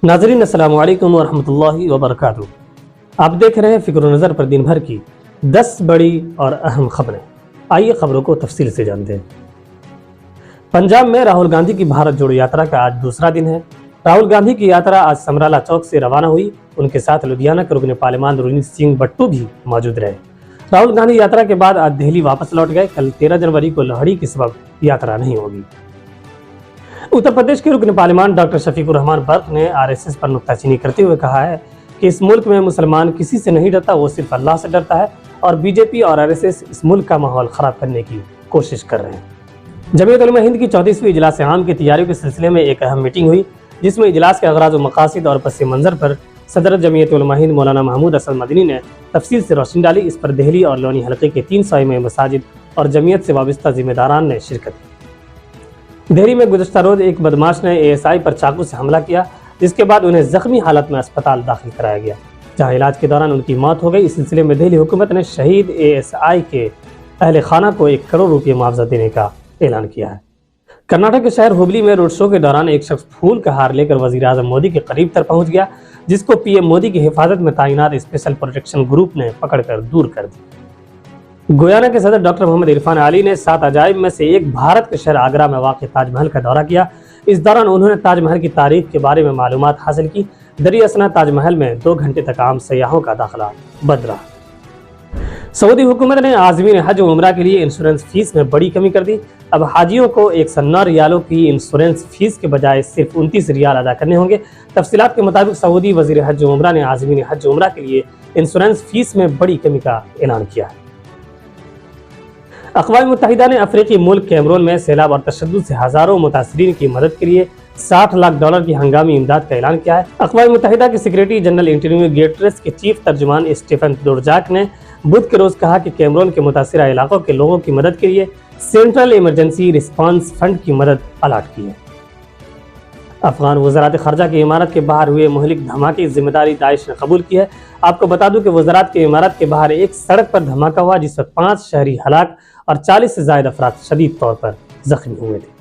ناظرین السلام علیکم ورحمۃ اللہ وبرکاتہ۔ آپ دیکھ رہے ہیں فکر و نظر پر دن بھر کی 10 بڑی اور اہم خبریں۔ آئیے خبروں کو تفصیل سے جانتے ہیں۔ پنجاب میں راہل گاندھی کی بھارت جوڑو یاترا کا آج دوسرا دن ہے۔ راہل گاندھی کی یاترا آج سمرالا چوک سے روانہ ہوئی۔ ان کے ساتھ لدھیانہ کے رکن پارلیمان رونیت سنگھ بٹو بھی موجود رہے۔ راہل گاندھی یاترا کے بعد آج دہلی واپس لوٹ گئے۔ کل 13 جنوری کو لہڑی کے سبب یاترا نہیں ہوگی۔ اتر پردیش کے رکن پارلیمان ڈاکٹر شفیق الرحمان برق نے RSS پر نکتہ چینی کرتے ہوئے کہا ہے کہ اس ملک میں مسلمان کسی سے نہیں ڈرتا، وہ صرف اللہ سے ڈرتا ہے، اور BJP اور RSS اس ملک کا ماحول خراب کرنے کی کوشش کر رہے ہیں۔ جمعیت علماء ہند کی 34ویں اجلاس عام کی تیاریوں کے سلسلے میں ایک اہم میٹنگ ہوئی، جس میں اجلاس کے اغراض و مقاصد اور پس منظر پر صدر جمعیت علماء ہند مولانا محمود اسد مدنی نے تفصیل سے روشنی ڈالی۔ اس پر دہلی اور لونی حلقے کے 300 امام مساجد اور جمعیت سے وابستہ ذمہ داران نے شرکت کی۔ دہلی میں گزشتہ روز ایک بدماش نے ASI پر چاقو سے حملہ کیا، جس کے بعد انہیں زخمی حالت میں اسپتال داخل کرایا گیا، جہاں علاج کے دوران ان کی موت ہو گئی۔ اس سلسلے میں دہلی حکومت نے شہید ASI کے اہل خانہ کو 1 کروڑ روپے معاوضہ دینے کا اعلان کیا ہے۔ کرناٹک کے شہر ہبلی میں روڈ شو کے دوران ایک شخص پھول کا ہار لے کر وزیر اعظم مودی کے قریب تر پہنچ گیا، جس کو PM مودی کی حفاظت میں تعینات اسپیشل پروٹیکشن گروپ نے پکڑ کر دور کر دیا۔ گویانا کے صدر ڈاکٹر محمد عرفان علی نے 7 عجائب میں سے ایک بھارت کے شہر آگرہ میں واقع تاج محل کا دورہ کیا۔ اس دوران انہوں نے تاج محل کی تاریخ کے بارے میں معلومات حاصل کی۔ دریں اثنا تاج محل میں 2 گھنٹے تک عام سیاحوں کا داخلہ بند رہا۔ سعودی حکومت نے عازمین حج و عمرہ کے لیے انشورنس فیس میں بڑی کمی کر دی۔ اب حاجیوں کو 109 ریالوں کی انشورنس فیس کے بجائے صرف 29 ریال ادا کرنے ہوں گے۔ تفصیلات کے مطابق سعودی وزیر حج و عمرہ نے عازمین حج و عمرہ کے لیے انشورنس فیس میں بڑی کمی کا اعلان کیا ہے۔ اقوام متحدہ نے افریقی ملک کیمرون میں سیلاب اور تشدد سے ہزاروں متاثرین کی مدد کے لیے $60 لاکھ کی ہنگامی امداد کا اعلان کیا ہے۔ اقوام متحدہ کے سیکریٹری جنرل انٹونیو گٹریس کے چیف ترجمان اسٹیفن دوجاک نے بدھ کے روز کہا کہ کیمرون کے متاثرہ علاقوں کے لوگوں کی مدد کے لیے سینٹرل ایمرجنسی رسپانس فنڈ کی مدد الاٹ کی ہے۔ افغان وزارت خارجہ کی عمارت کے باہر ہوئے مہلک دھماکے کی ذمہ داری داعش نے قبول کی ہے۔ آپ کو بتا دوں کہ وزارت کی عمارت کے باہر ایک سڑک پر دھماکہ ہوا، جس پر 5 شہری ہلاک اور 40 سے زائد افراد شدید طور پر زخمی ہوئے تھے۔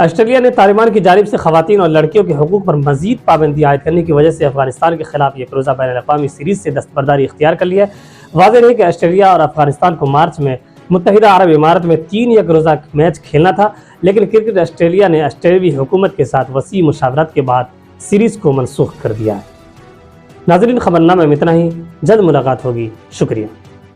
آسٹریلیا نے طالبان کی جانب سے خواتین اور لڑکیوں کے حقوق پر مزید پابندی عائد کرنے کی وجہ سے افغانستان کے خلاف ایک روزہ بین الاقوامی سیریز سے دستبرداری اختیار کر لی ہے۔ واضح رہے کہ آسٹریلیا اور افغانستان کو مارچ میں متحدہ عرب امارات میں 3 یک روزہ میچ کھیلنا تھا، لیکن کرکٹ آسٹریلیا نے آسٹریلوی حکومت کے ساتھ وسیع مشاورت کے بعد سیریز کو منسوخ کر دیا ہے۔ ناظرین، خبرنامے میں اتنا ہی، جلد ملاقات ہوگی، شکریہ۔